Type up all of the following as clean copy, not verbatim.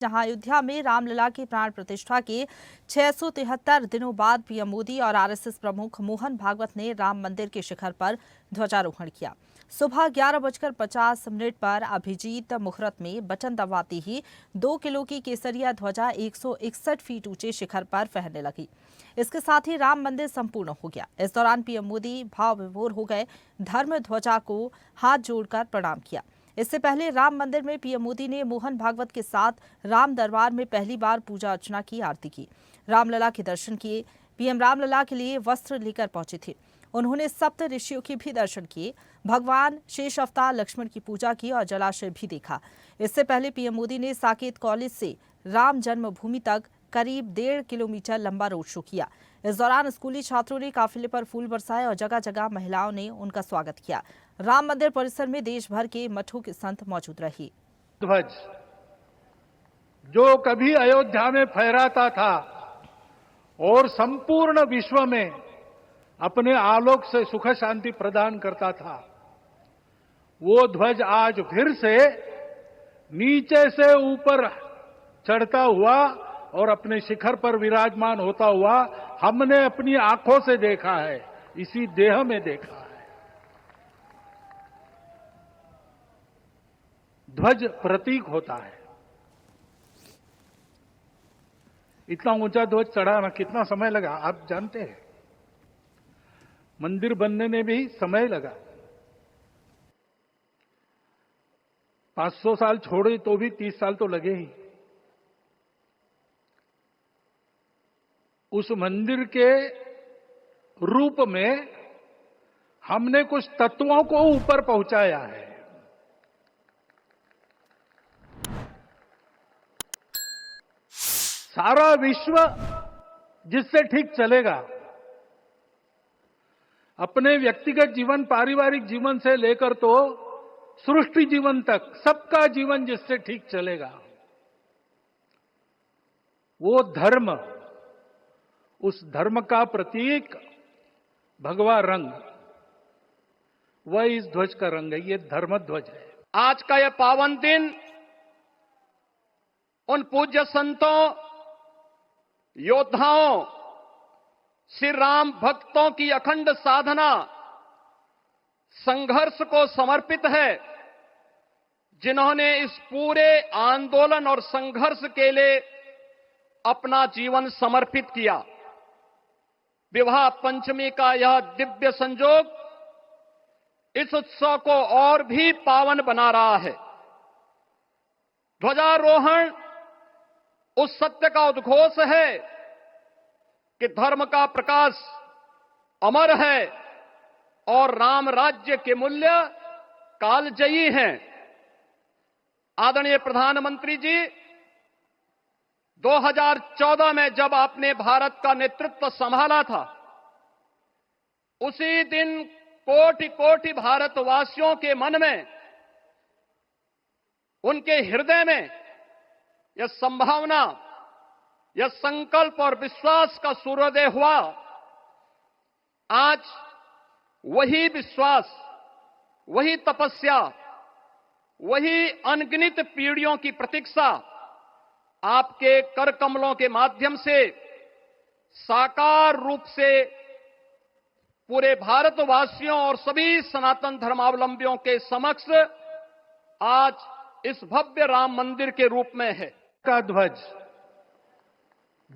जहां अयोध्या में रामलला की प्राण प्रतिष्ठा के 673 दिनों बाद पीएम मोदी और आरएसएस प्रमुख मोहन भागवत ने राम मंदिर के शिखर पर ध्वजारोहण किया। सुबह 11:50 पर अभिजीत मुहूर्त में बटन दबाते ही 2 किलो की केसरिया ध्वजा 161 फीट ऊंचे शिखर पर फहरने लगी। इसके साथ ही राम मंदिर संपूर्ण हो गया। इस दौरान पीएम मोदी भाव विभोर हो गए, धर्म ध्वजा को हाथ जोड़कर प्रणाम किया। इससे पहले राम मंदिर में पीएम मोदी ने मोहन भागवत के साथ राम दरबार में पहली बार पूजा अर्चना की, आरती की, रामलला के दर्शन किए। पीएम रामलला के लिए वस्त्र लेकर पहुंचे थे। उन्होंने सप्त ऋषियों के भी दर्शन किए, भगवान शेष अवतार लक्ष्मण की पूजा की और जलाशय भी देखा। इससे पहले पीएम मोदी ने साकेत कॉलेज से राम जन्मभूमि तक करीब 1.5 किलोमीटर लंबा रोड शो किया। इस दौरान स्कूली छात्रों ने काफिले पर फूल बरसाए और जगह जगह महिलाओं ने उनका स्वागत किया। राम मंदिर परिसर में देश भर के मठों के संत मौजूद रहे। ध्वज जो कभी अयोध्या में फहराता था और संपूर्ण विश्व में अपने आलोक से सुख शांति प्रदान करता था, वो ध्वज आज फिर से नीचे से ऊपर चढ़ता हुआ और अपने शिखर पर विराजमान होता हुआ हमने अपनी आंखों से देखा है, इसी देह में देखा है। ध्वज प्रतीक होता है। इतना ऊंचा ध्वज चढ़ाना कितना समय लगा आप जानते हैं? मंदिर बनने में भी समय लगा। 500 साल छोड़े तो भी 30 साल तो लगे ही। उस मंदिर के रूप में हमने कुछ तत्वों को ऊपर पहुंचाया है। सारा विश्व जिससे ठीक चलेगा, अपने व्यक्तिगत जीवन, पारिवारिक जीवन से लेकर तो सृष्टि जीवन तक सबका जीवन जिससे ठीक चलेगा, वो धर्म, उस धर्म का प्रतीक भगवा रंग, वह इस ध्वज का रंग है। ये धर्म ध्वज है। आज का यह पावन दिन उन पूज्य संतों, योद्धाओं, श्री राम भक्तों की अखंड साधना, संघर्ष को समर्पित है, जिन्होंने इस पूरे आंदोलन और संघर्ष के लिए अपना जीवन समर्पित किया। विवाह पंचमी का यह दिव्य संयोग इस उत्सव को और भी पावन बना रहा है। ध्वजारोहण उस सत्य का उद्घोष है कि धर्म का प्रकाश अमर है और राम राज्य के मूल्य कालजयी हैं। आदरणीय प्रधानमंत्री जी, 2014 में जब आपने भारत का नेतृत्व संभाला था, उसी दिन कोटि कोटि भारतवासियों के मन में, उनके हृदय में यह संभावना, यह संकल्प और विश्वास का सूर्योदय हुआ। आज वही विश्वास, वही तपस्या, वही अनगिनत पीढ़ियों की प्रतीक्षा आपके कर कमलों के माध्यम से साकार रूप से पूरे भारतवासियों और सभी सनातन धर्मावलंबियों के समक्ष आज इस भव्य राम मंदिर के रूप में है। का ध्वज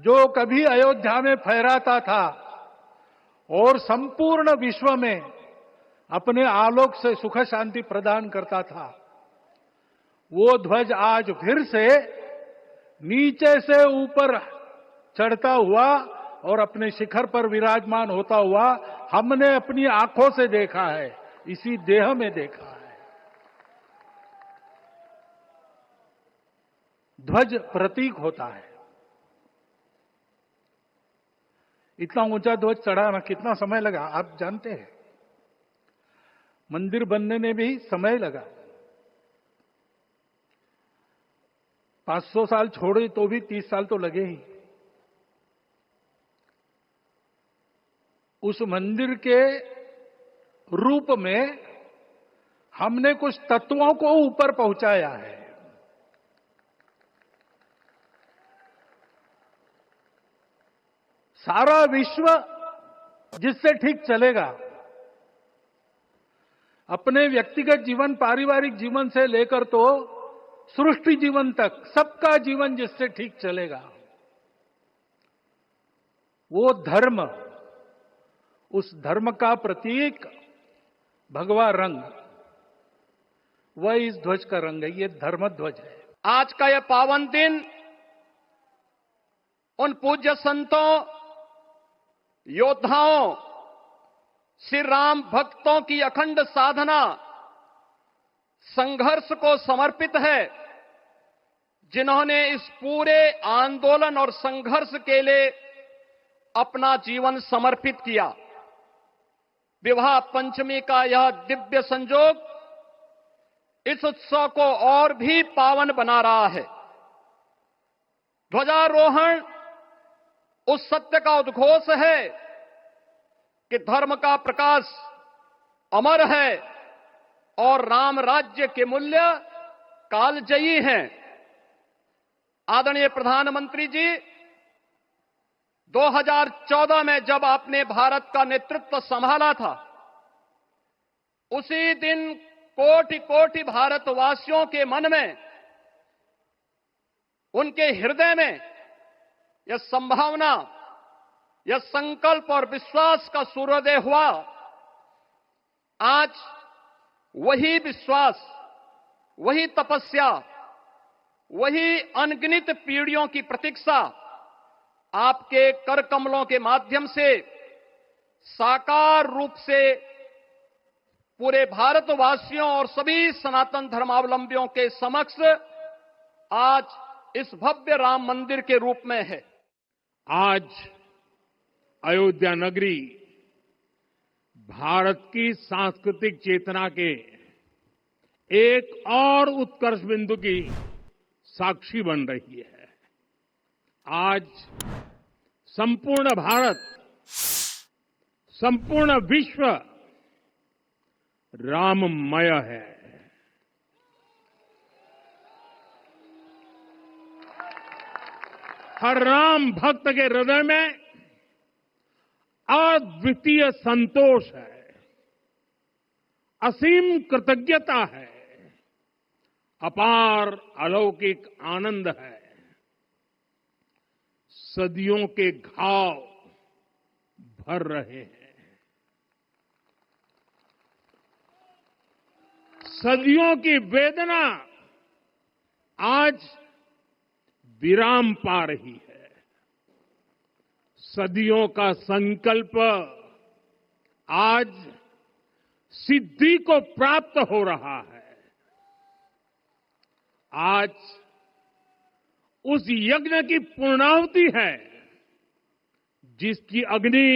जो कभी अयोध्या में फहराता था और संपूर्ण विश्व में अपने आलोक से सुख शांति प्रदान करता था, वो ध्वज आज फिर से नीचे से ऊपर चढ़ता हुआ और अपने शिखर पर विराजमान होता हुआ हमने अपनी आंखों से देखा है, इसी देह में देखा है। ध्वज प्रतीक होता है। इतना ऊंचा ध्वज चढ़ाना कितना समय लगा आप जानते हैं? मंदिर बनने में भी समय लगा। 500 साल छोड़े तो भी 30 साल तो लगे ही। उस मंदिर के रूप में हमने कुछ तत्वों को ऊपर पहुंचाया है। सारा विश्व जिससे ठीक चलेगा, अपने व्यक्तिगत जीवन, पारिवारिक जीवन से लेकर तो सृष्टि जीवन तक सबका जीवन जिससे ठीक चलेगा, वो धर्म, उस धर्म का प्रतीक भगवा रंग, वह इस ध्वज का रंग है। ये धर्म ध्वज है। आज का यह पावन दिन उन पूज्य संतों, योद्धाओं, श्री राम भक्तों की अखंड साधना, संघर्ष को समर्पित है, जिन्होंने इस पूरे आंदोलन और संघर्ष के लिए अपना जीवन समर्पित किया। विवाह पंचमी का यह दिव्य संयोग इस उत्सव को और भी पावन बना रहा है। ध्वजारोहण उस सत्य का उद्घोष है कि धर्म का प्रकाश अमर है और राम राज्य के मूल्य कालजयी हैं। आदरणीय प्रधानमंत्री जी, 2014 में जब आपने भारत का नेतृत्व संभाला था, उसी दिन कोटि कोटि भारतवासियों के मन में, उनके हृदय में यह संभावना, यह संकल्प और विश्वास का सूर्योदय हुआ। आज वही विश्वास, वही तपस्या, वही अनगिनत पीढ़ियों की प्रतीक्षा आपके कर कमलों के माध्यम से साकार रूप से पूरे भारतवासियों और सभी सनातन धर्मावलंबियों के समक्ष आज इस भव्य राम मंदिर के रूप में है। आज अयोध्या नगरी भारत की सांस्कृतिक चेतना के एक और उत्कर्ष बिंदु की साक्षी बन रही है। आज संपूर्ण भारत, संपूर्ण विश्व राममय है। हर राम भक्त के हृदय में अद्वितीय संतोष है, असीम कृतज्ञता है, अपार अलौकिक आनंद है। सदियों के घाव भर रहे हैं, सदियों की वेदना आज विराम पा रही है, सदियों का संकल्प आज सिद्धि को प्राप्त हो रहा है। आज उस यज्ञ की पूर्णाहुति है जिसकी अग्नि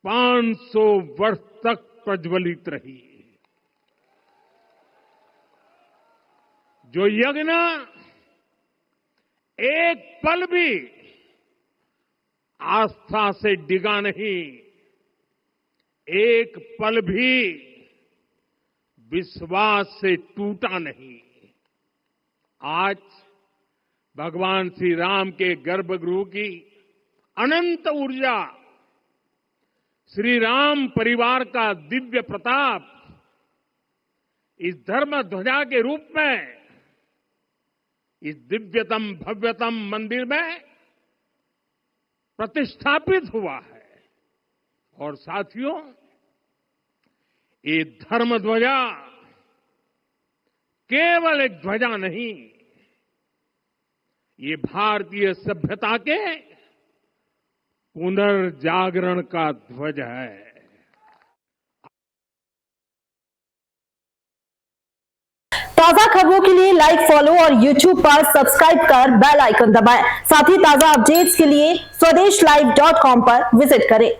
500 वर्ष तक प्रज्वलित रही, जो यज्ञ एक पल भी आस्था से डिगा नहीं, एक पल भी विश्वास से टूटा नहीं। आज भगवान श्री राम के गर्भगृह की अनंत ऊर्जा, श्री राम परिवार का दिव्य प्रताप इस धर्म ध्वजा के रूप में इस दिव्यतम भव्यतम मंदिर में प्रतिष्ठापित हुआ है। और साथियों, ये धर्म ध्वजा केवल एक ध्वजा नहीं, ये भारतीय सभ्यता के पुनर्जागरण का ध्वज है। ताजा खबरों के लिए लाइक, फॉलो और YouTube पर सब्सक्राइब कर बेल आइकन दबाएं। साथ ही ताजा अपडेट्स के लिए swedeshlive.com पर विजिट करें।